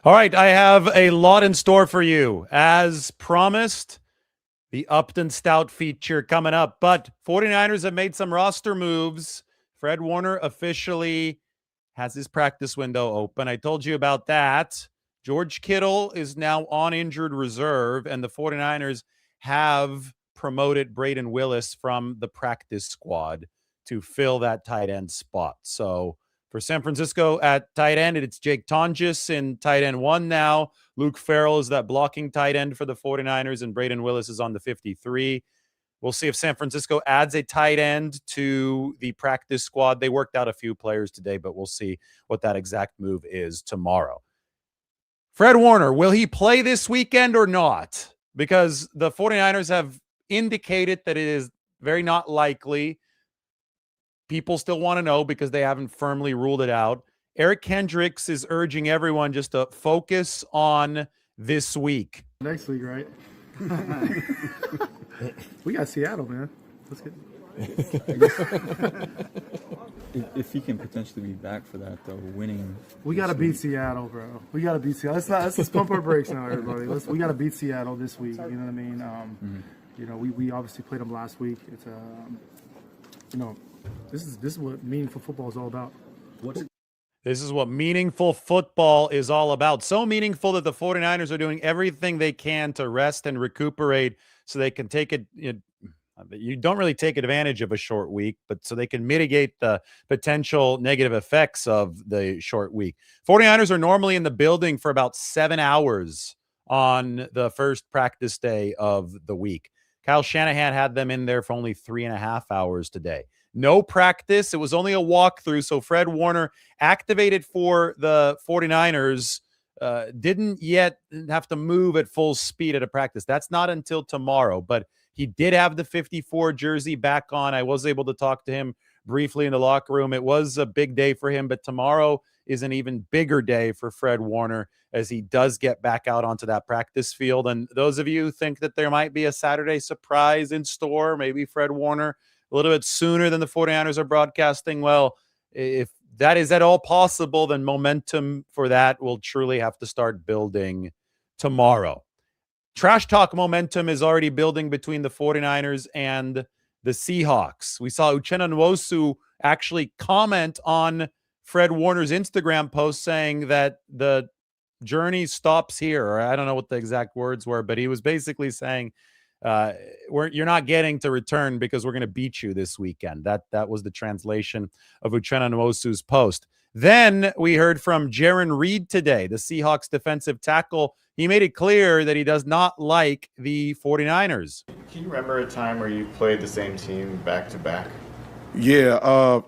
All right, I have a lot in store for you. As promised, the Upton Stout feature coming up. But 49ers have made some roster moves. Fred Warner officially has his practice window open. I told you about that. George Kittle is now on injured reserve, and the 49ers have promoted Braden Willis from the practice squad to fill that tight end spot. So for San Francisco at tight end, it's Jake Tonjes in tight end 1 now. Luke Farrell is that blocking tight end for the 49ers, and Braden Willis is on the 53. We'll see if San Francisco adds a tight end to the practice squad. They worked out a few players today, but we'll see what that exact move is tomorrow. Fred Warner, will he play this weekend or not? Because the 49ers have indicated that it is very not likely. People still want to know because they haven't firmly ruled it out. Eric Kendricks is urging everyone just to focus on this week. Next week, right? We got Seattle, man. Let's get. If he can potentially be back for that, though, winning. We got to beat Seattle, bro. We got to beat Seattle. Let's just pump our brakes now, everybody. We got to beat Seattle this week. You know what I mean? You know, we obviously played them last week. It's you know, this is what meaningful football is all about. This is what meaningful football is all about. So meaningful that the 49ers are doing everything they can to rest and recuperate so they can take it. You don't really take advantage of a short week, but so they can mitigate the potential negative effects of the short week. 49ers are normally in the building for about 7 hours on the first practice day of the week. Kyle Shanahan had them in there for only 3.5 hours today. No practice. It was only a walkthrough. So Fred Warner, activated for the 49ers, didn't yet have to move at full speed at a practice. That's not until tomorrow, but he did have the 54 jersey back on. I was able to talk to him briefly in the locker room. It was a big day for him, but tomorrow is an even bigger day for Fred Warner as he does get back out onto that practice field. And those of you who think that there might be a Saturday surprise in store, maybe Fred Warner a little bit sooner than the 49ers are broadcasting, well, if that is at all possible, then momentum for that will truly have to start building tomorrow. Trash talk momentum is already building between the 49ers and the Seahawks. We saw Uchenna Nwosu actually comment on Fred Warner's Instagram post saying that the journey stops here. Or I don't know what the exact words were, but he was basically saying, you're not getting to return because we're going to beat you this weekend. That was the translation of Uchenna Nwosu's post. Then we heard from Jarran Reed today, the Seahawks defensive tackle. He made it clear that he does not like the 49ers. Can you remember a time where you played the same team back to back? Yeah,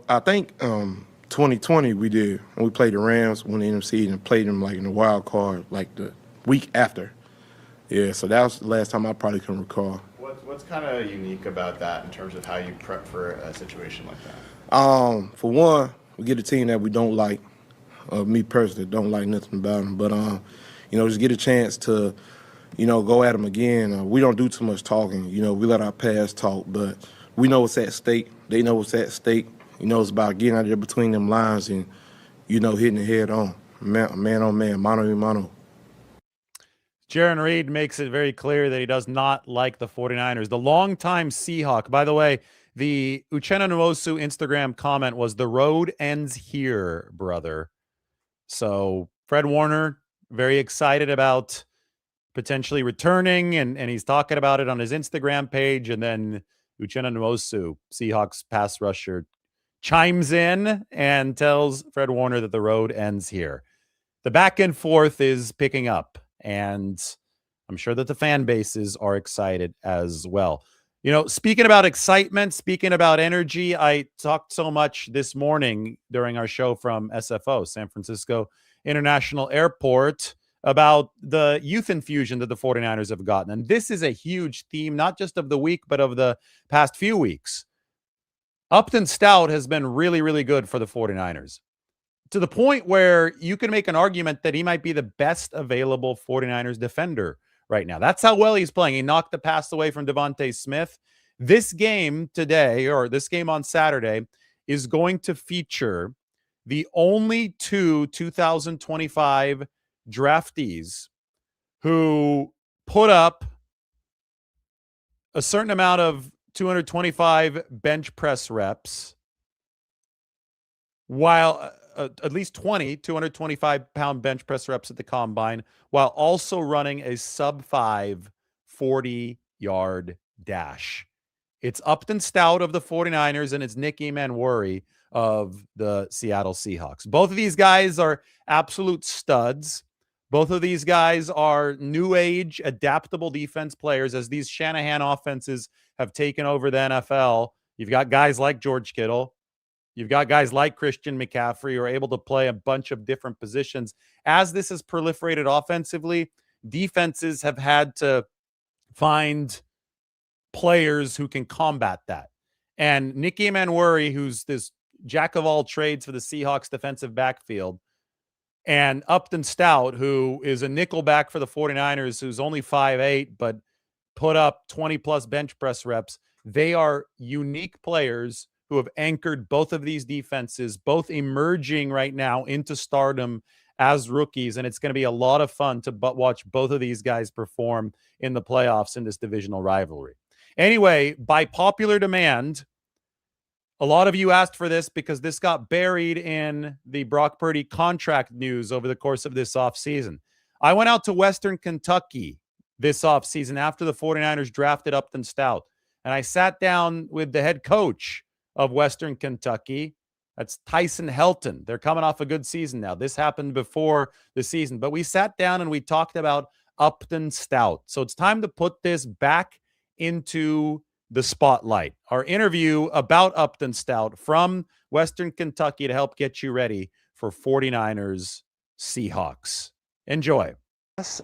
I think 2020 we did. When we played the Rams, won the NFC, and played them like in the wild card, like the week after. Yeah, so that was the last time I probably can recall. What's kind of unique about that in terms of how you prep for a situation like that? For one, we get a team that we don't like. Me personally, don't like nothing about them. But, you know, just get a chance to, you know, go at them again. We don't do too much talking. You know, we let our past talk, but we know what's at stake. They know what's at stake. You know, it's about getting out there between them lines and, you know, hitting the head on. Man on man, mano a mano. Jarran Reed makes it very clear that he does not like the 49ers. The longtime Seahawk, by the way, the Uchenna Nwosu Instagram comment was, "The road ends here, brother." So Fred Warner, very excited about potentially returning, and he's talking about it on his Instagram page. And then Uchenna Nwosu, Seahawks pass rusher, chimes in and tells Fred Warner that the road ends here. The back and forth is picking up, and I'm sure that the fan bases are excited as well. You know, speaking about excitement, speaking about energy, I talked so much this morning during our show from SFO, San Francisco International Airport, about the youth infusion that the 49ers have gotten. And this is a huge theme, not just of the week, but of the past few weeks. Upton Stout has been really, really good for the 49ers, to the point where you can make an argument that he might be the best available 49ers defender right now. That's how well he's playing. He knocked the pass away from Devontae Smith. This game today, or this game on Saturday, is going to feature the only two 2025 draftees who put up a certain amount of 225 bench press reps, while at least 225-pound bench press reps at the combine, while also running a sub-5 40-yard dash. It's Upton Stout of the 49ers, and it's Nick Emanwuri of the Seattle Seahawks. Both of these guys are absolute studs. Both of these guys are new age, adaptable defense players. As these Shanahan offenses have taken over the NFL, you've got guys like George Kittle. You've got guys like Christian McCaffrey who are able to play a bunch of different positions. As this has proliferated offensively, defenses have had to find players who can combat that. And Nick Emanwuri, who's this jack of all trades for the Seahawks defensive backfield, and Upton Stout, who is a nickel back for the 49ers, who's only 5'8", but put up 20-plus bench press reps. They are unique players who have anchored both of these defenses, both emerging right now into stardom as rookies, and it's going to be a lot of fun to watch both of these guys perform in the playoffs in this divisional rivalry. Anyway, by popular demand, a lot of you asked for this because this got buried in the Brock Purdy contract news over the course of this offseason. I went out to Western Kentucky this offseason after the 49ers drafted Upton Stout, and I sat down with the head coach of Western Kentucky. That's Tyson Helton. They're coming off a good season now. This happened before the season, but we sat down and we talked about Upton Stout. So it's time to put this back into the spotlight. Our interview about Upton Stout from Western Kentucky to help get you ready for 49ers Seahawks. Enjoy.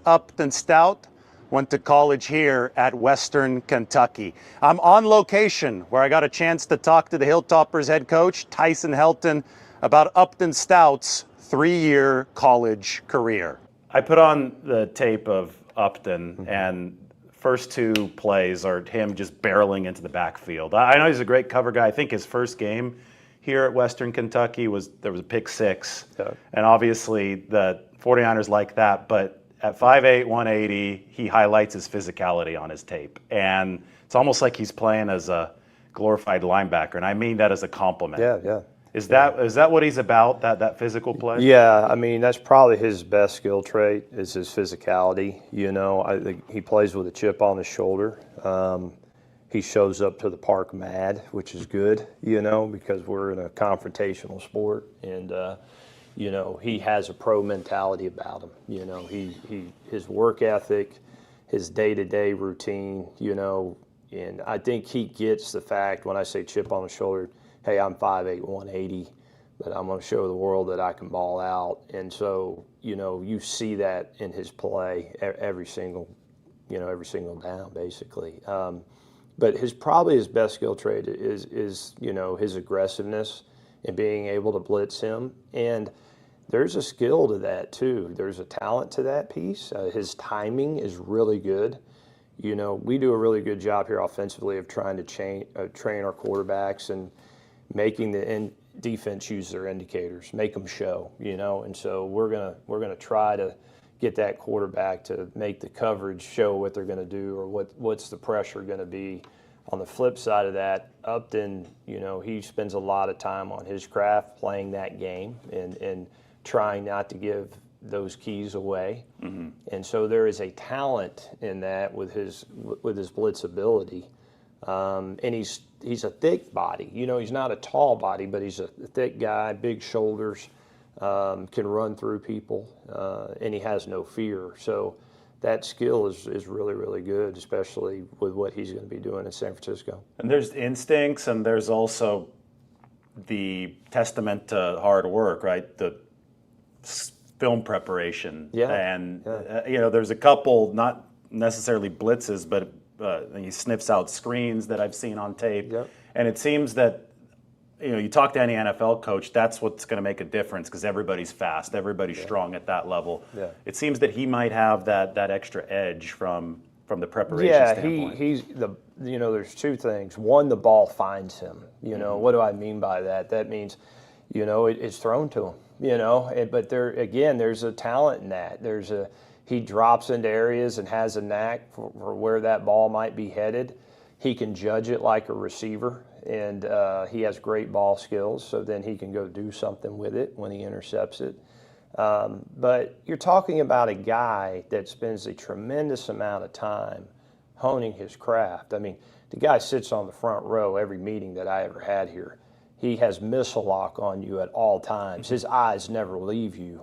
Upton Stout went to college here at Western Kentucky. I'm on location where I got a chance to talk to the Hilltoppers head coach, Tyson Helton, about Upton Stout's 3-year college career. I put on the tape of Upton, and first 2 plays are him just barreling into the backfield. I know he's a great cover guy. I think his first game here at Western Kentucky there was a pick 6. Yeah. And obviously the 49ers like that, but at 5'8", 180, he highlights his physicality on his tape. And it's almost like he's playing as a glorified linebacker, and I mean that as a compliment. Yeah. Is that what he's about, that physical play? Yeah, I mean, that's probably his best skill trait is his physicality. You know, I think he plays with a chip on his shoulder. He shows up to the park mad, which is good, you know, because we're in a confrontational sport. And, you know, he has a pro mentality about him. You know, his work ethic, his day-to-day routine, you know, and I think he gets the fact when I say chip on the shoulder, hey, I'm 5'8", 180, but I'm going to show the world that I can ball out. And so, you know, you see that in his play every single down, basically. But probably his best skill trait is you know, his aggressiveness and being able to blitz him. And there's a skill to that, too. There's a talent to that piece. His timing is really good. You know, we do a really good job here offensively of trying to train our quarterbacks and making the defense use their indicators, make them show, you know. And so we're gonna try to get that quarterback to make the coverage show what they're gonna do or what's the pressure gonna be. On the flip side of that, Upton, you know, he spends a lot of time on his craft playing that game and trying not to give those keys away. Mm-hmm. And so there is a talent in that with his blitz ability. And he's a thick body. You know, he's not a tall body, but he's a thick guy, big shoulders, can run through people, and he has no fear. So that skill is really, really good, especially with what he's going to be doing in San Francisco. And there's instincts, and there's also the testament to hard work, right? The film preparation. Yeah. And, you know, there's a couple, not necessarily blitzes, but he sniffs out screens that I've seen on tape. Yep. And it seems that, you know, you talk to any NFL coach, that's what's going to make a difference because everybody's fast, everybody's strong at that level. Yeah. It seems that he might have that extra edge from the preparation standpoint. He's you know, there's 2 things. One, the ball finds him. You know, what do I mean by that? That means, you know, it's thrown to him. But there's a talent in that. He drops into areas and has a knack for where that ball might be headed. He can judge it like a receiver, and he has great ball skills, so then he can go do something with it when he intercepts it. But you're talking about a guy that spends a tremendous amount of time honing his craft. I mean, the guy sits on the front row every meeting that I ever had here. He has missile lock on you at all times. His eyes never leave you.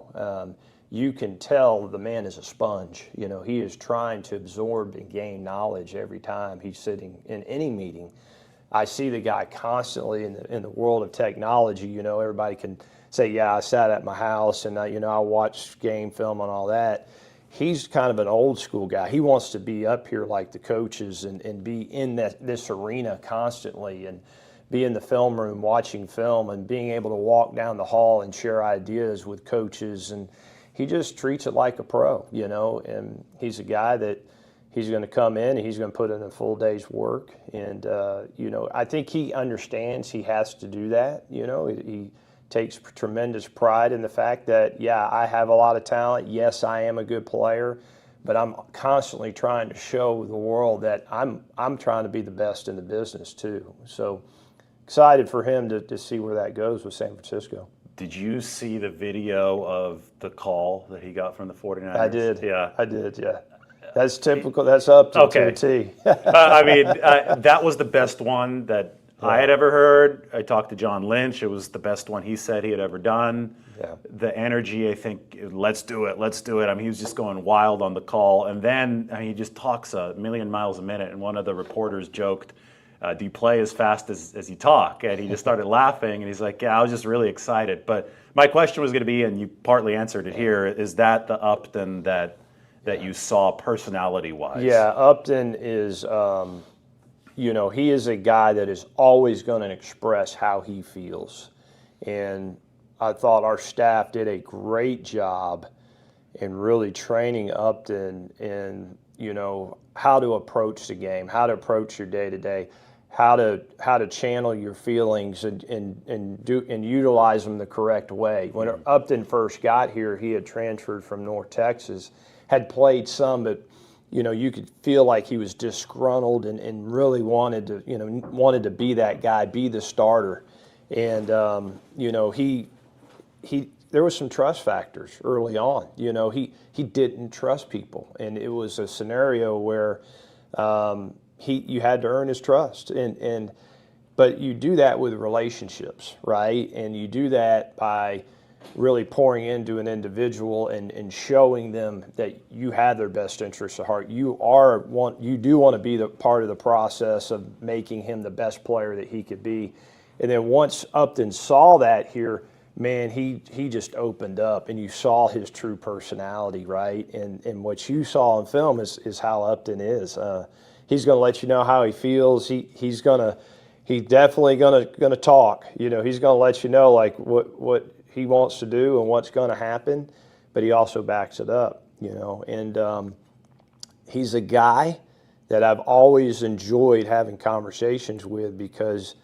You can tell the man is a sponge. He is trying to absorb and gain knowledge every time he's sitting in any meeting. I see the guy constantly in the world of technology. Everybody can say, yeah, I sat at my house and I watched game film and all that. He's kind of an old school guy. He wants to be up here like the coaches and be in this arena constantly and be in the film room watching film and being able to walk down the hall and share ideas with coaches. And he just treats it like a pro, and he's a guy that he's going to come in and he's going to put in a full day's work. And, I think he understands he has to do that. He takes tremendous pride in the fact that, yeah, I have a lot of talent. Yes, I am a good player, but I'm constantly trying to show the world that I'm trying to be the best in the business too. So excited for him to see where that goes with San Francisco. Did you see the video of the call that he got from the 49ers? I did. Yeah. I did, yeah. That's typical. That's Upton to a T. That was the best one that I had ever heard. I talked to John Lynch. It was the best one he said he had ever done. Yeah. The energy, I think, let's do it. I mean, he was just going wild on the call. And then he just talks a million miles a minute. And one of the reporters joked, do you play as fast as you talk? And he just started laughing, and he's like, yeah, I was just really excited. But my question was going to be, and you partly answered it here, is that the Upton that you saw personality-wise? Yeah, Upton is, he is a guy that is always going to express how he feels. And I thought our staff did a great job in really training Upton in, how to approach the game, how to approach your day-to-day, how to channel your feelings and utilize them the correct way. When Upton first got here, he had transferred from North Texas, had played some, but you could feel like he was disgruntled and really wanted to be that guy, be the starter. And there was some trust factors early on. He didn't trust people, and it was a scenario where you had to earn his trust. But you do that with relationships, right? And you do that by really pouring into an individual and showing them that you have their best interests at heart. You do want to be the part of the process of making him the best player that he could be. And then once Upton saw that here, man, he just opened up, and you saw his true personality, right? And what you saw in film is how Upton is. He's going to let you know how he feels. He's definitely gonna talk. He's going to let you know like what he wants to do and what's going to happen, but he also backs it up. And he's a guy that I've always enjoyed having conversations with because,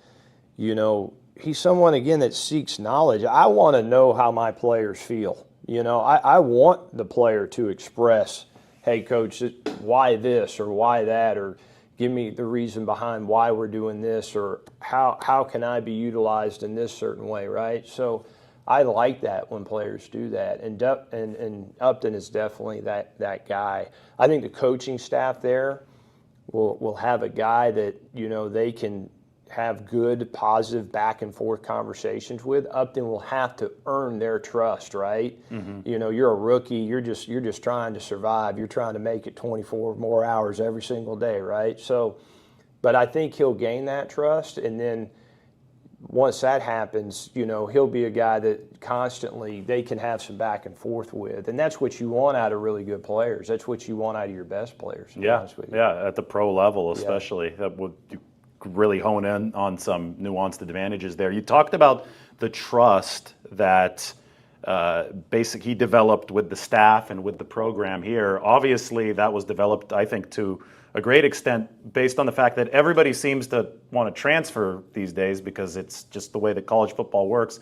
he's someone, again, that seeks knowledge. I want to know how my players feel. I want the player to express, hey, coach, why this or why that, or give me the reason behind why we're doing this, or how can I be utilized in this certain way, right? So I like that when players do that, and Upton is definitely that guy. I think the coaching staff there will have a guy that they can have good, positive back and forth conversations with. Upton will have to earn their trust, right? Mm-hmm. You're a rookie. You're just trying to survive. You're trying to make it 24 more hours every single day, right? So, but I think he'll gain that trust, and then once that happens, he'll be a guy that constantly they can have some back and forth with, and that's what you want out of really good players. That's what you want out of your best players. Yeah, at the pro level especially. Yeah. That would really hone in on some nuanced advantages there. You talked about the trust that he developed with the staff and with the program here. Obviously, that was developed, I think, to a great extent based on the fact that everybody seems to want to transfer these days because it's just the way that college football works.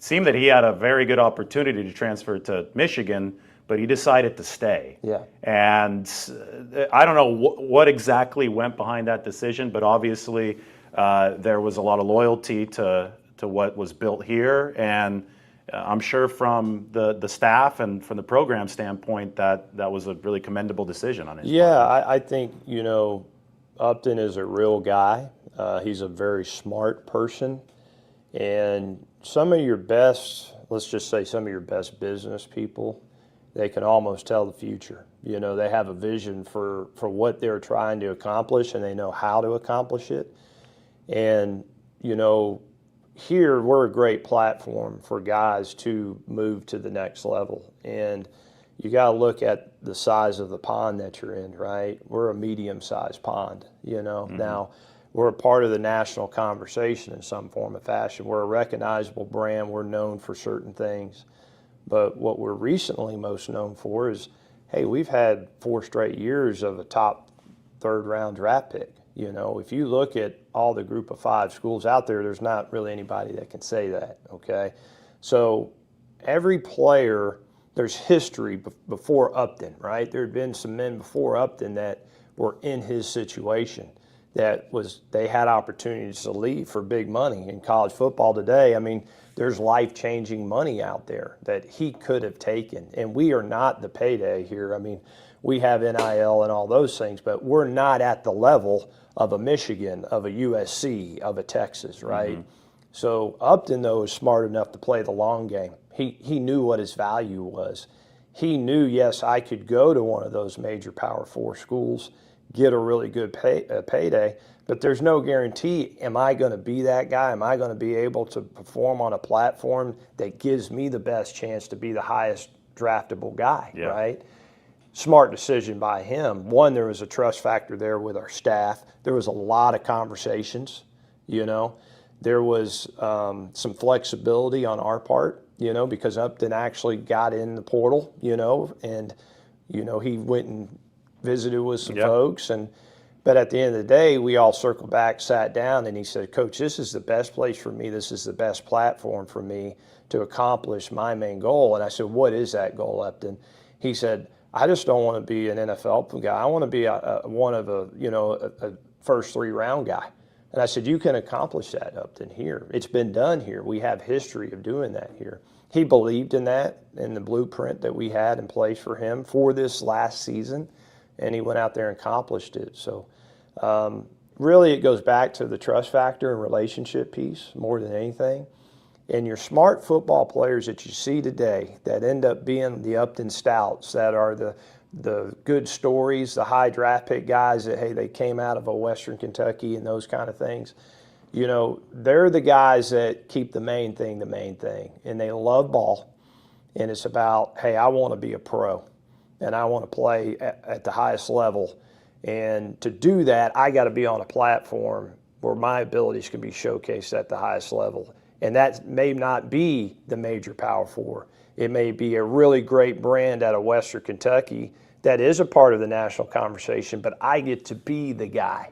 seemed that he had a very good opportunity to transfer to Michigan, but he decided to stay. Yeah. And I don't know what exactly went behind that decision, but obviously there was a lot of loyalty to what was built here. And I'm sure from the staff and from the program standpoint that was a really commendable decision on his part. Yeah, I think, Upton is a real guy. He's a very smart person. And some of your best, let's just say some of your best business people, they can almost tell the future. They have a vision for what they're trying to accomplish, and they know how to accomplish it. And, here we're a great platform for guys to move to the next level. And you got to look at the size of the pond that you're in, right? We're a medium-sized pond, Now, we're a part of the national conversation in some form or fashion. We're a recognizable brand. We're known for certain things. But what we're recently most known for is, hey, we've had 4 straight years of a top 3rd-round draft pick. If you look at all the group of 5 schools out there, there's not really anybody that can say that, okay? So every player, there's history before Upton, right? There had been some men before Upton that were in his situation they had opportunities to leave for big money. In college football today, there's life-changing money out there that he could have taken. And we are not the payday here. We have NIL and all those things, but we're not at the level of a Michigan, of a USC, of a Texas, right? Mm-hmm. So Upton, though, is smart enough to play the long game. He knew what his value was. He knew, yes, I could go to one of those major Power 4 schools, get a really good payday, but there's no guarantee, am I going to be that guy? Am I going to be able to perform on a platform that gives me the best chance to be the highest draftable guy, right? Smart decision by him. One, there was a trust factor there with our staff. There was a lot of conversations, There was some flexibility on our part, because Upton actually got in the portal, and, he went and visited with some folks. But at the end of the day, we all circled back, sat down, and he said, Coach, this is the best place for me. This is the best platform for me to accomplish my main goal. And I said, what is that goal, Upton? He said, I just don't want to be an NFL guy. I want to be one of a first 3-round guy. And I said, you can accomplish that, Upton, here. It's been done here. We have history of doing that here. He believed in that, in the blueprint that we had in place for him for this last season, and he went out there and accomplished it. So really it goes back to the trust factor and relationship piece more than anything. And your smart football players that you see today that end up being the Upton Stouts, that are the good stories, the high draft pick guys that, hey, they came out of a Western Kentucky and those kind of things, they're the guys that keep the main thing. And they love ball. And it's about, hey, I want to be a pro. And I want to play at the highest level. And to do that, I got to be on a platform where my abilities can be showcased at the highest level. And that may not be the major Power 4. It may be a really great brand out of Western Kentucky that is a part of the national conversation, but I get to be the guy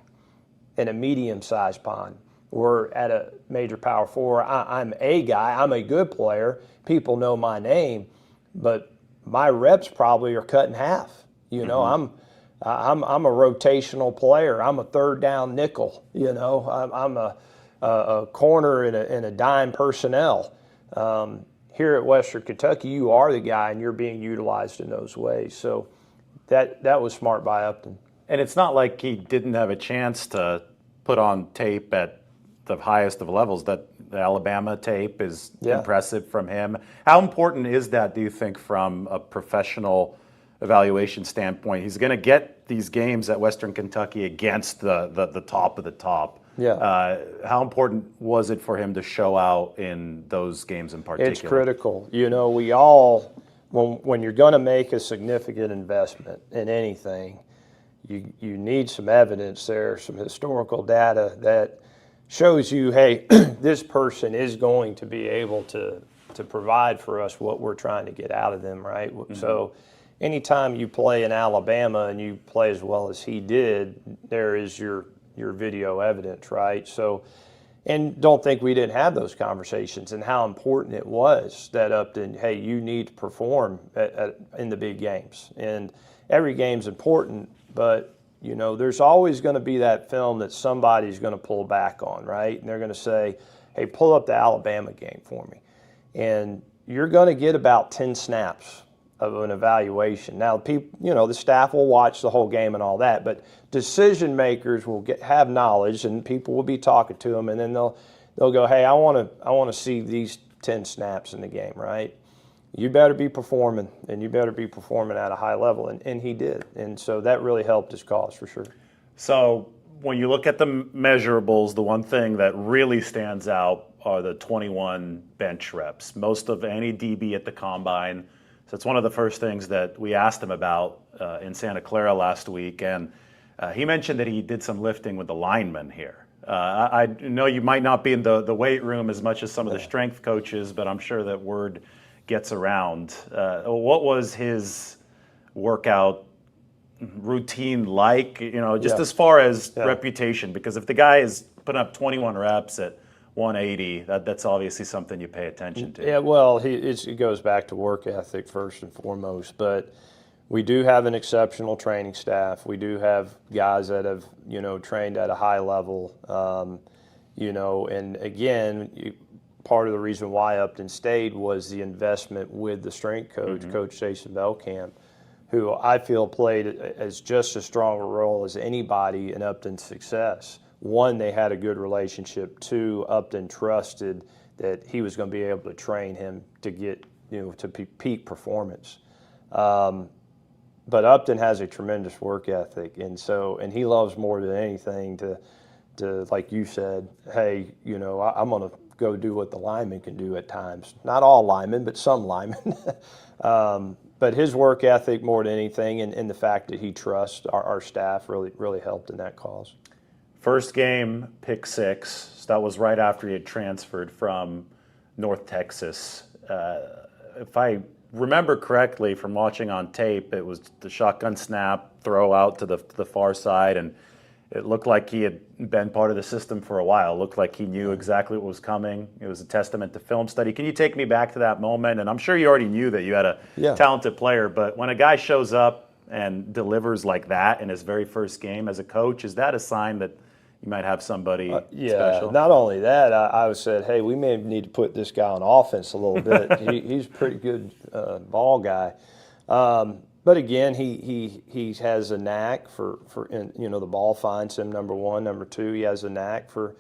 in a medium-sized pond. Or at a major Power 4, I'm a guy, I'm a good player, people know my name, but my reps probably are cut in half. I'm a rotational player. I'm a 3rd down nickel. I'm a corner in a dime personnel. Here at Western Kentucky, you are the guy, and you're being utilized in those ways. So that was smart by Upton. And it's not like he didn't have a chance to put on tape at the highest of levels. That the Alabama tape is impressive from him. How important is that, do you think, from a professional evaluation standpoint? He's going to get these games at Western Kentucky against the top of the top. Yeah. How important was it for him to show out in those games in particular? It's critical. We all, when you're going to make a significant investment in anything, you need some evidence there, some historical data that shows you, hey, this person is going to be able to provide for us what we're trying to get out of them, right? Mm-hmm. So anytime you play in Alabama and you play as well as he did, there is your video evidence, right? So And don't think we didn't have those conversations and how important it was that Upton, hey, you need to perform in the big games. And every game's important, but, you know, there's always going to be that film that somebody's going to pull back on, right? And they're going to say, hey, pull up the Alabama game for me. And you're going to get about 10 snaps of an evaluation. Now, people, you know, the staff will watch the whole game and all that, but decision makers will have knowledge, and people will be talking to them, and then they'll go, hey, I want to see these 10 snaps in the game, right? You better be performing, and you better be performing at a high level, and he did, and so that really helped his cause for sure. So when you look at the measurables, the one thing that really stands out are the 21 bench reps. Most of any DB at the combine. So it's one of the first things that we asked him about in Santa Clara last week, and he mentioned that he did some lifting with the linemen here. I know you might not be in the weight room as much as some of the strength coaches, but I'm sure that word gets around. What was his workout routine like? You know, just as far as reputation, because if the guy is putting up 21 reps at 180, that's obviously something you pay attention to. Yeah, well, it goes back to work ethic first and foremost, but we do have an exceptional training staff. We do have guys that have, you know, trained at a high level, you know, and again, part of the reason why Upton stayed was the investment with the strength coach, Coach Jason Belkamp, who I feel played as just as strong a role as anybody in Upton's success. One, they had a good relationship. Two, Upton trusted that he was going to be able to train him to get, you know, to peak performance. But Upton has a tremendous work ethic, and he loves more than anything to like you said, hey, you know, I'm going to go do what the linemen can do at times. Not all linemen, but some linemen. But his work ethic more than anything, and the fact that he trusts our staff really helped in that cause. First game, pick 6. So that was right after he had transferred from North Texas. If I remember correctly from watching on tape, it was the shotgun snap, throw out to the far side, and it looked like he had been part of the system for a while. It looked like he knew exactly what was coming. It was a testament to film study. Can you take me back to that moment? And I'm sure you already knew that you had a talented player, but when a guy shows up and delivers like that in his very first game as a coach, is that a sign that you might have somebody special? Not only that, I said, hey, we may need to put this guy on offense a little bit. He's a pretty good ball guy. But again, he has a knack for you know, the ball finds him, number one. Number two, he has a knack for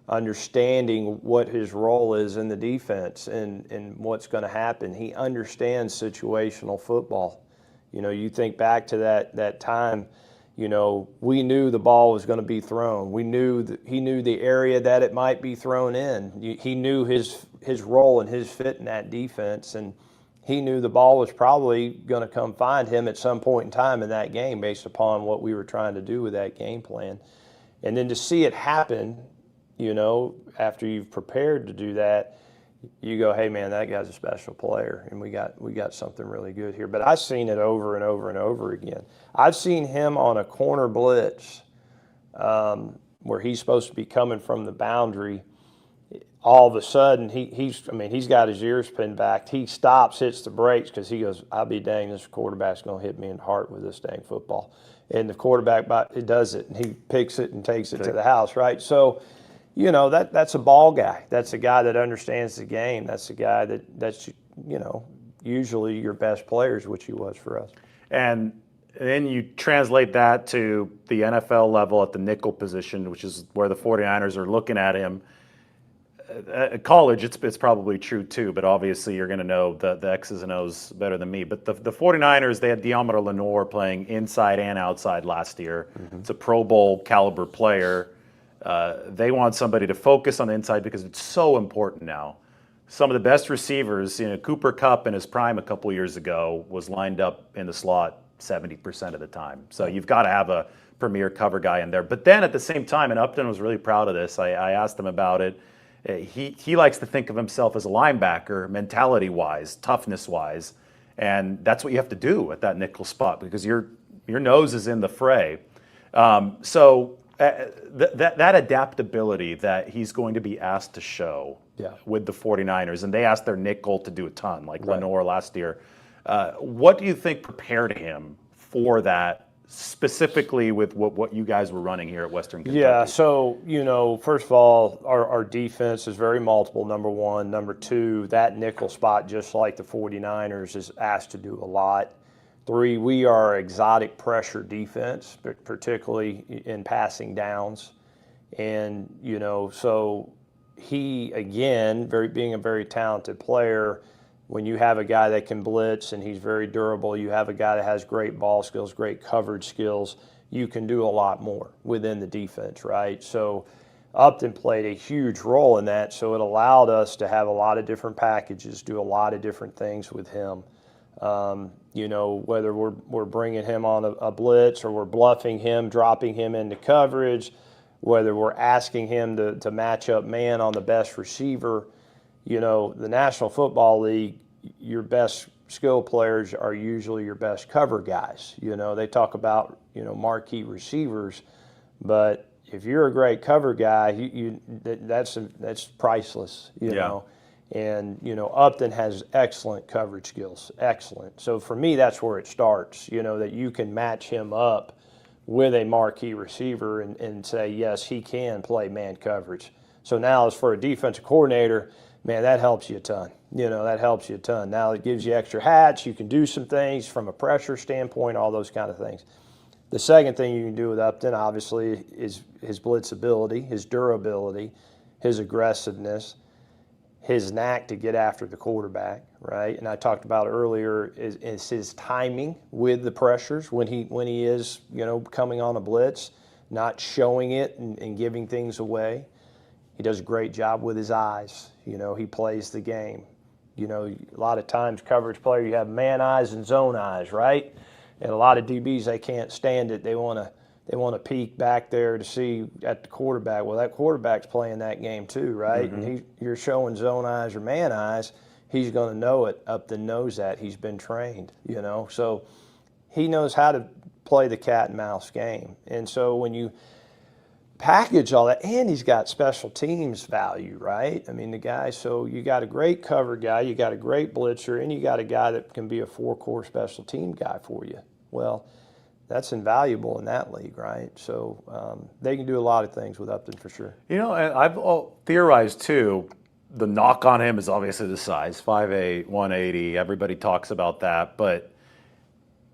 understanding what his role is in the defense and what's going to happen. He understands situational football. You know, you think back to that time, you know, we knew the ball was going to be thrown. We knew he knew the area that it might be thrown in. He knew his role and his fit in that defense, and he knew the ball was probably going to come find him at some point in time in that game based upon what we were trying to do with that game plan. And then to see it happen, you know, after you've prepared to do that, you go, hey, man, that guy's a special player, and we got something really good here. But I've seen it over and over and over again. I've seen him on a corner blitz where he's supposed to be coming from the boundary. All of a sudden, he's got his ears pinned back. He stops, hits the brakes because he goes, I'll be dang, this quarterback's going to hit me in the heart with this dang football. And the quarterback does it, and he picks it and takes it to the house, right? So, you know, that's a ball guy. That's a guy that understands the game. That's a guy that's, you know, usually your best player is which he was for us. And then you translate that to the NFL level at the nickel position, which is where the 49ers are looking at him. At college, it's probably true too, but obviously you're going to know the X's and O's better than me. But the 49ers, they had Deommodore Lenoir playing inside and outside last year. It's a Pro Bowl caliber player. They want somebody to focus on the inside because it's so important now. Some of the best receivers, you know, Cooper Kupp in his prime a couple years ago was lined up in the slot 70% of the time. So you've got to have a premier cover guy in there. But then at the same time, and Upton was really proud of this, I asked him about it. He likes to think of himself as a linebacker, mentality-wise, toughness-wise, and that's what you have to do at that nickel spot because your nose is in the fray. So that adaptability that he's going to be asked to show with the 49ers, and they asked their nickel to do a ton, like Lenore last year. What do you think prepared him for that, specifically with what you guys were running here at Western Kentucky? Yeah, so, first of all, our defense is very multiple, number one. Number two, that nickel spot, just like the 49ers, is asked to do a lot. Three, we are exotic pressure defense, particularly in passing downs. And, so he, again, being a very talented player, when you have a guy that can blitz and he's very durable, you have a guy that has great ball skills, great coverage skills, you can do a lot more within the defense, right? So Upton played a huge role in that, so it allowed us to have a lot of different packages, do a lot of different things with him. Whether we're bringing him on a blitz or we're bluffing him, dropping him into coverage, whether we're asking him to match up man on the best receiver. The National Football League, your best skill players are usually your best cover guys. They talk about, marquee receivers, but if you're a great cover guy, that's priceless, know. And, Upton has excellent coverage skills, excellent. So for me, that's where it starts, that you can match him up with a marquee receiver and say, yes, he can play man coverage. So now as for a defensive coordinator, man, that helps you a ton. That helps you a ton. Now it gives you extra hats. You can do some things from a pressure standpoint, all those kind of things. The second thing you can do with Upton, obviously, is his blitzability, his durability, his aggressiveness, his knack to get after the quarterback, right? And I talked about earlier is his timing with the pressures when he is, coming on a blitz, not showing it and giving things away. He does a great job with his eyes. He plays the game. A lot of times coverage player, you have man eyes and zone eyes, right? And a lot of DBs, they can't stand it. They want to peek back there to see at the quarterback. Well, that quarterback's playing that game too, right? Mm-hmm. And you're showing zone eyes or man eyes, he's going to know it. Upton knows that. He's been trained, So he knows how to play the cat and mouse game. And so when you package all that, and he's got special teams value, right? I mean, the guy, so you got a great cover guy, you got a great blitzer, and you got a guy that can be a four-core special team guy for you. Well, that's invaluable in that league, right? So they can do a lot of things with Upton for sure. And I've theorized too, the knock on him is obviously the size, 5'8", 180. Everybody talks about that. But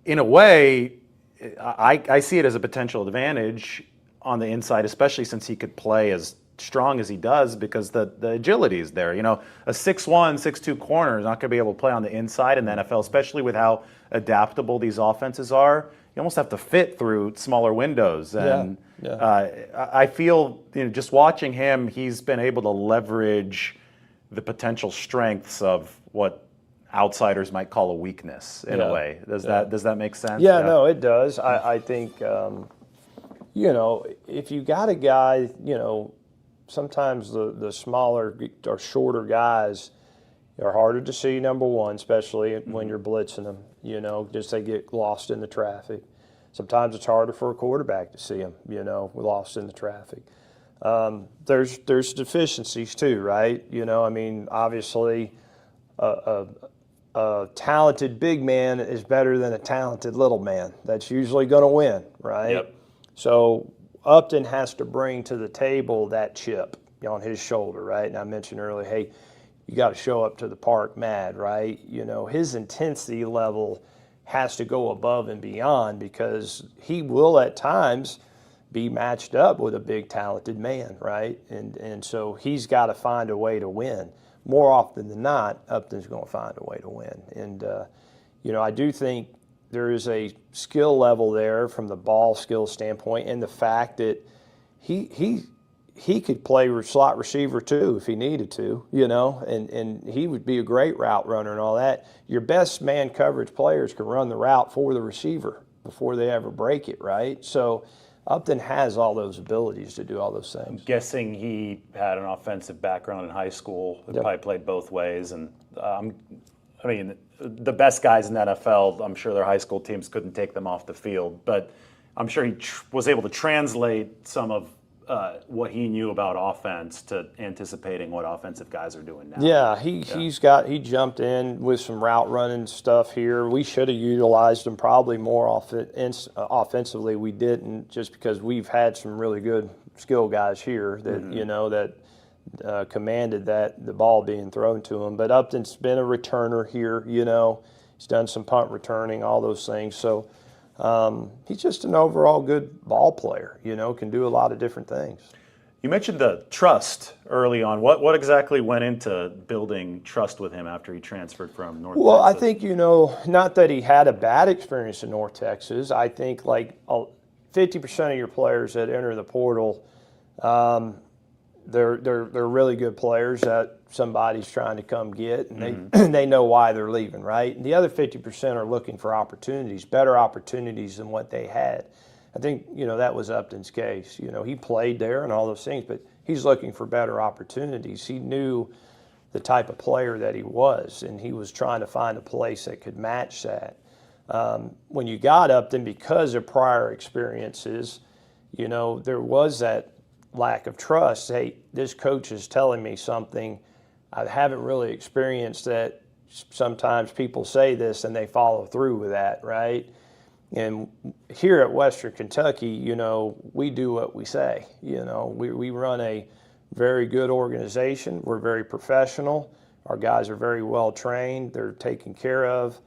in a way, I see it as a potential advantage on the inside, especially since he could play as strong as he does because the agility is there. A 6'1", 6'2" corner is not going to be able to play on the inside in the NFL, especially with how adaptable these offenses are. You almost have to fit through smaller windows. And I feel, just watching him, he's been able to leverage the potential strengths of what outsiders might call a weakness in a way. Does that make sense? Yeah, no, it does. I think, if you got a guy, sometimes the smaller or shorter guys are harder to see, number one, especially when you're blitzing them, just they get lost in the traffic. Sometimes it's harder for a quarterback to see them, lost in the traffic. There's deficiencies too, right? Obviously a talented big man is better than a talented little man. That's usually going to win, right? Yep. So Upton has to bring to the table that chip on his shoulder, right? And I mentioned earlier, hey, you got to show up to the park mad, right? His intensity level has to go above and beyond because he will at times be matched up with a big talented man, right? And so he's got to find a way to win. More often than not, Upton's going to find a way to win. And, I do think there is a skill level there from the ball skill standpoint and the fact that he could play slot receiver too if he needed to, and he would be a great route runner and all that. Your best man coverage players can run the route for the receiver before they ever break it, right? So Upton has all those abilities to do all those things. I'm guessing he had an offensive background in high school. He probably played both ways. And the best guys in the NFL, I'm sure their high school teams couldn't take them off the field. But I'm sure he was able to translate some of what he knew about offense to anticipating what offensive guys are doing now. Yeah, he jumped in with some route running stuff here. We should have utilized him probably more offensively. We didn't, just because we've had some really good skill guys here that that commanded the ball being thrown to him. But Upton's been a returner here. He's done some punt returning, all those things. So he's just an overall good ball player. Can do a lot of different things. You mentioned the trust early on. What exactly went into building trust with him after he transferred from North Texas? Well, I think, not that he had a bad experience in North Texas. I think like 50% of your players that enter the portal, they're really good players that somebody's trying to come get, and they know why they're leaving, right? And the other 50% are looking for opportunities, better opportunities than what they had. I think, that was Upton's case. He played there and all those things, but he's looking for better opportunities. He knew the type of player that he was, and he was trying to find a place that could match that. When you got Upton, because of prior experiences, there was that lack of trust. Hey, this coach is telling me something I haven't really experienced, that sometimes people say this and they follow through with that, right? And here at Western Kentucky, we do what we say. We run a very good organization. We're very professional. Our guys are very well trained. They're taken care of.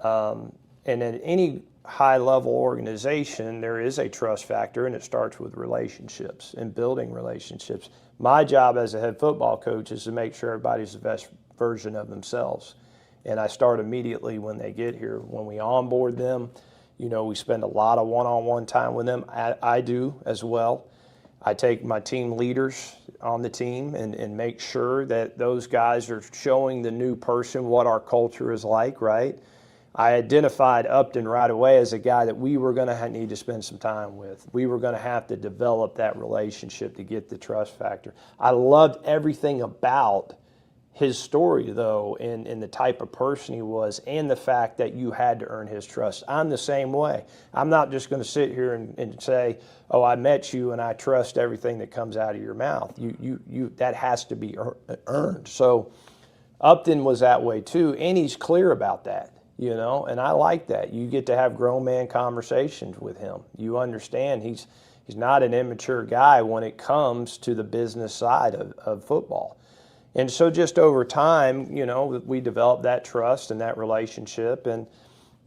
And in any high-level organization, there is a trust factor, and it starts with relationships and building relationships. My job as a head football coach is to make sure everybody's the best version of themselves. And I start immediately when they get here. When we onboard them, we spend a lot of one-on-one time with them. I do as well. I take my team leaders on the team and make sure that those guys are showing the new person what our culture is like, right? I identified Upton right away as a guy that we were going to need to spend some time with. We were going to have to develop that relationship to get the trust factor. I loved everything about his story, though, and the type of person he was, and the fact that you had to earn his trust. I'm the same way. I'm not just going to sit here and say, oh, I met you and I trust everything that comes out of your mouth. That has to be earned. So Upton was that way too, and he's clear about that. And I like that. You get to have grown man conversations with him. You understand he's not an immature guy when it comes to the business side of football. And so just over time, we developed that trust and that relationship. And,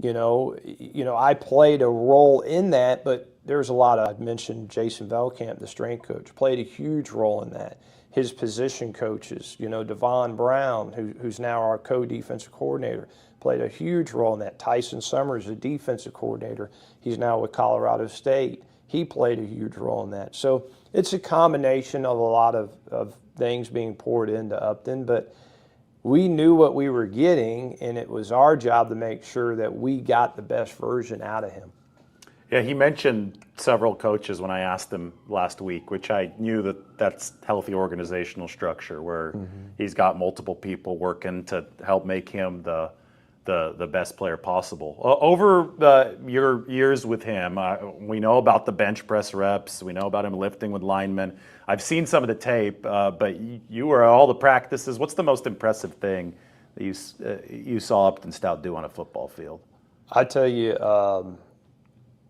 I played a role in that, but there's a lot of, I've mentioned Jason Velkamp, the strength coach, played a huge role in that. His position coaches, Devon Brown, who's now our co-defensive coordinator, played a huge role in that. Tyson Summers, the defensive coordinator, he's now with Colorado State. He played a huge role in that. So it's a combination of a lot of things being poured into Upton, but we knew what we were getting, and it was our job to make sure that we got the best version out of him. Yeah, he mentioned several coaches when I asked him last week, which I knew that's healthy organizational structure, where he's got multiple people working to help make him the best player possible. Over your years with him, we know about the bench press reps. We know about him lifting with linemen. I've seen some of the tape, but you were at all the practices. What's the most impressive thing that you saw Upton Stout do on a football field? I tell you,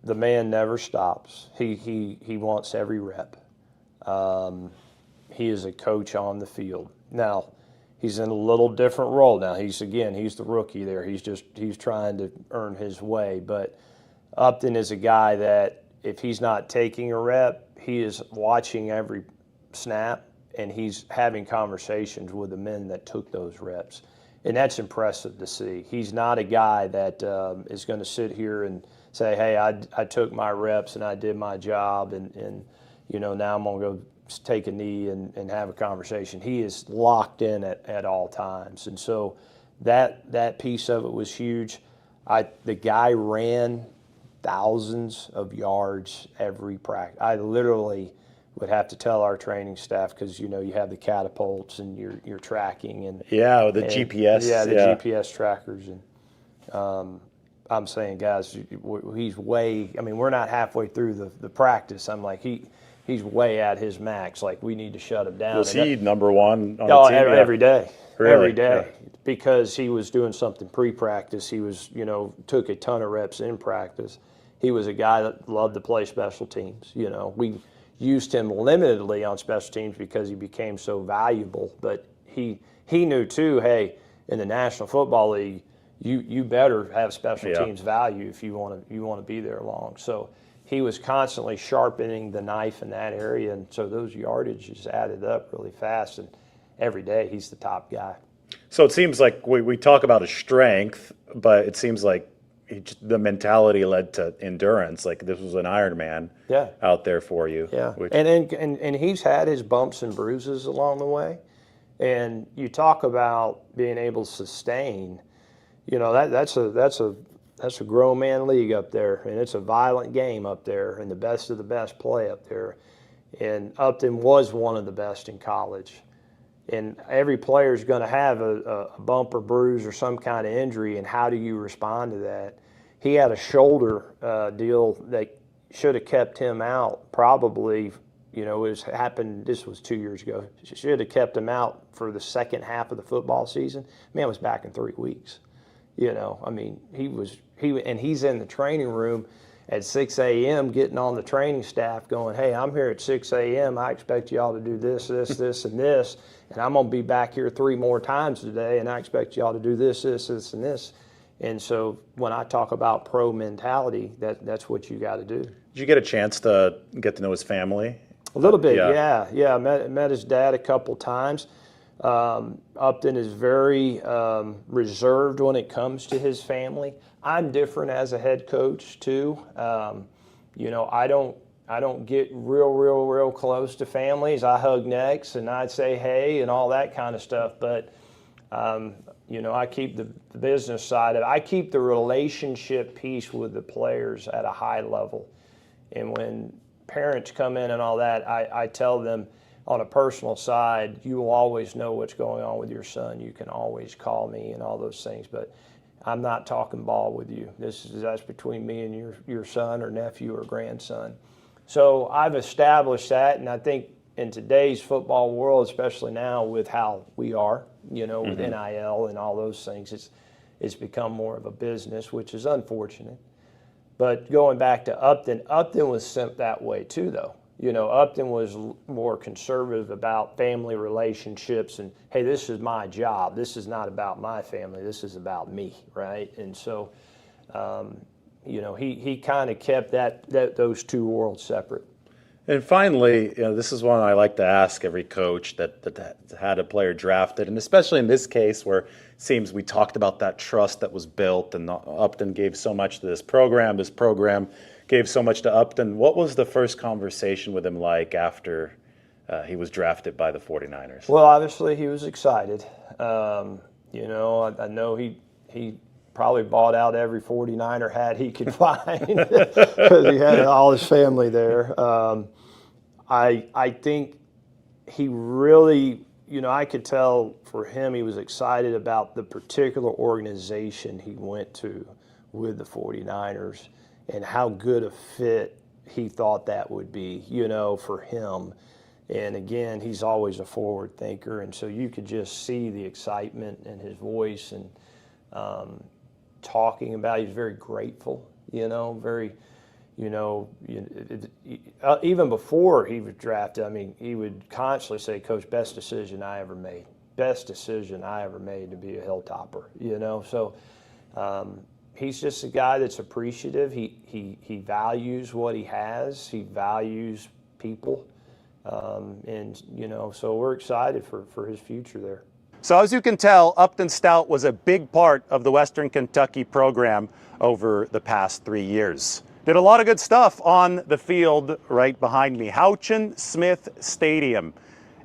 the man never stops. He wants every rep. He is a coach on the field. Now, he's in a little different role now. He's the rookie there. He's trying to earn his way. But Upton is a guy that if he's not taking a rep, he is watching every snap, and he's having conversations with the men that took those reps. And that's impressive to see. He's not a guy that is going to sit here and say, hey, I took my reps and I did my job, and now I'm going to go take a knee and have a conversation. He is locked in at all times. And so that piece of it was huge. The guy ran thousands of yards every practice. I literally would have to tell our training staff, because you have the catapults and you're tracking, and the GPS. GPS trackers, and I'm saying, guys, he's way. I mean, we're not halfway through the practice. I'm like, he's way at his max. Like, we need to shut him down. Was he number one on Oh, the team? every day. Really? Every day. Yeah. Because he was doing something pre-practice. He was, took a ton of reps in practice. He was a guy that loved to play special teams. We used him limitedly on special teams because he became so valuable. But he knew too, hey, in the National Football League, you better have special teams value if you want to be there long. So he was constantly sharpening the knife in that area, and so those yardages added up really fast. And every day he's the top guy. So it seems like we talk about his strength, but it seems like the mentality led to endurance. Like, this was an Ironman out there for you. Yeah, and he's had his bumps and bruises along the way. And you talk about being able to sustain. That's a grown man league up there, and it's a violent game up there, and the best of the best play up there. And Upton was one of the best in college. And every player is going to have a bump or bruise or some kind of injury, and how do you respond to that? He had a shoulder deal that should have kept him out probably. This was 2 years ago. Should have kept him out for the second half of the football season. Man was back in 3 weeks. I mean, he's in the training room at 6 a.m. getting on the training staff going, hey, I'm here at 6 a.m. I expect y'all to do this, and this, and I'm going to be back here 3 more times today, and I expect y'all to do this, and this. And so when I talk about pro mentality, that's what you got to do. Did you get a chance to get to know his family? A little bit, yeah. Met his dad a couple times. Upton is very reserved when it comes to his family. I'm different as a head coach too. I don't get real close to families. I hug necks and I'd say hey and all that kind of stuff. But I keep the business side of it. I keep the relationship piece with the players at a high level. And when parents come in and all that, I tell them, on a personal side, you will always know what's going on with your son. You can always call me and all those things, but I'm not talking ball with you. That's between me and your son or nephew or grandson. So I've established that, and I think in today's football world, especially now with how we are, with NIL and all those things, it's become more of a business, which is unfortunate. But going back to Upton was sent that way too, though. Upton was more conservative about family relationships and, hey, this is my job. This is not about my family. This is about me, right? And so, he kind of kept those two worlds separate. And finally, this is one I like to ask every coach that had a player drafted, and especially in this case where it seems we talked about that trust that was built, and Upton gave so much to this program. This program gave so much to Upton. What was the first conversation with him like after he was drafted by the 49ers? Well, obviously he was excited. I know he probably bought out every 49er hat he could find because he had all his family there. I think he really, I could tell for him he was excited about the particular organization he went to with the 49ers. And how good a fit he thought that would be, for him. And again, he's always a forward thinker, and so you could just see the excitement in his voice and talking about. He's very grateful, very, even before he was drafted. I mean, he would constantly say, "Coach, best decision I ever made. Best decision I ever made to be a Hilltopper." So. He's just a guy that's appreciative. He values what he has. He values people. So we're excited for his future there. So as you can tell, Upton Stout was a big part of the Western Kentucky program over the past 3 years. Did a lot of good stuff on the field right behind me, Houchin Smith Stadium.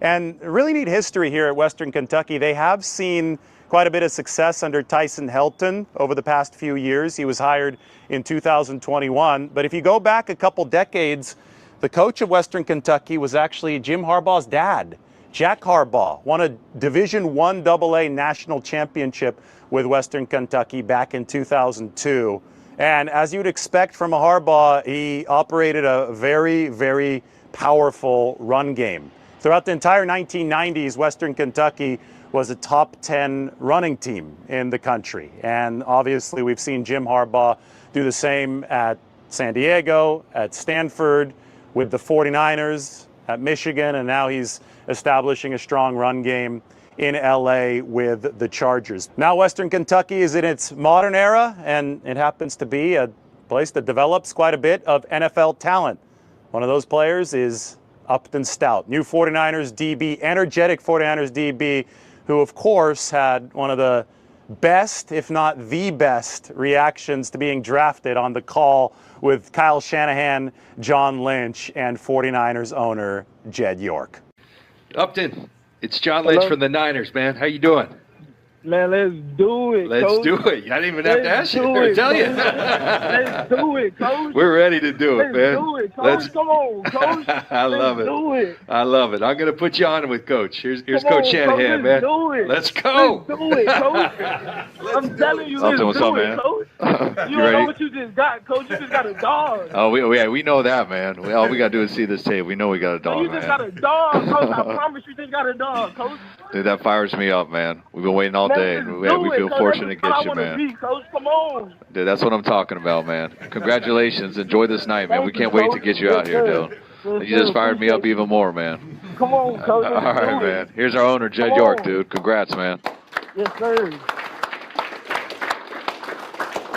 And really neat history here at Western Kentucky. They have seen quite a bit of success under Tyson Helton over the past few years. He was hired in 2021. But if you go back a couple decades, the coach of Western Kentucky was actually Jim Harbaugh's dad. Jack Harbaugh won a Division I AA national championship with Western Kentucky back in 2002. And as you'd expect from a Harbaugh, he operated a very, very powerful run game. Throughout the entire 1990s, Western Kentucky was a top 10 running team in the country. And obviously we've seen Jim Harbaugh do the same at San Diego, at Stanford, with the 49ers, at Michigan, and now he's establishing a strong run game in LA with the Chargers. Now Western Kentucky is in its modern era, and it happens to be a place that develops quite a bit of NFL talent. One of those players is Upton Stout, new 49ers DB, energetic 49ers DB, who of course had one of the best, if not the best, reactions to being drafted on the call with Kyle Shanahan, John Lynch, and 49ers owner Jed York. Upton, it's John Lynch from the Niners, man. How you doing? Man, let's do it, Let's Coach. do it. I didn't even have to ask you. I tell you. Let's do it, Coach. We're ready to do it, man. Let's do it, Coach. Come on, Coach. I love it. Let's do it. I love it. I'm going to put you on with Coach. Here's Come Coach on, Shanahan, Coach. man. Let's do it. Let's go. Let's do it, Coach. I'm telling you, Upton, let's what's do up, it, man? Coach. You You don't ready? know what you just got, Coach. You just got a dog. Oh, we know that, man. All we got to do is see this tape. We know we got a dog, You just man. got a dog, Coach. I promise you just got a dog, Coach. Dude, that fires me up, man. We've been waiting all Man, day. let's We do feel it, Coach. fortunate to That's get you, what I wanna man. be, Coach. Come on. Dude, that's what I'm talking about, man. Congratulations. Enjoy this night, man. We Thank you, can't wait to Coach. get you out here, Yes, dude. sir. You just fired me up even more, man. Come on, Coach. All Let's right, do it. man. Here's our owner, Jed Come York, on. dude. Congrats, man. Yes, sir.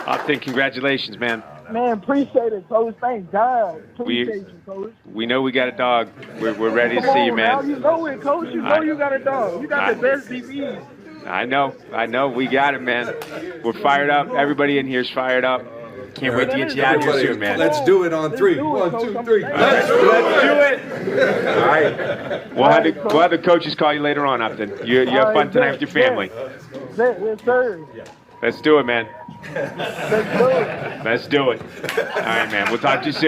Upton, congratulations, man. Man, appreciate it, Coach. Thank God. Appreciate you, Coach. We know we got a dog. We're ready to Come see on, you, now. man. You know it, Coach. You know you got a dog. You got the best DBs. I know. We got it, man. We're fired up. Everybody in here's fired up. Can't wait to get you out here soon, man. Let's do it on three. Do it, 1, 2, Coach. 3. Let's do it. All right. We'll have the coaches call you later on, Upton. You have fun tonight with your family. Yes, sir. Let's do it, man. Let's do it. Let's do it. All right, man. We'll talk to you soon.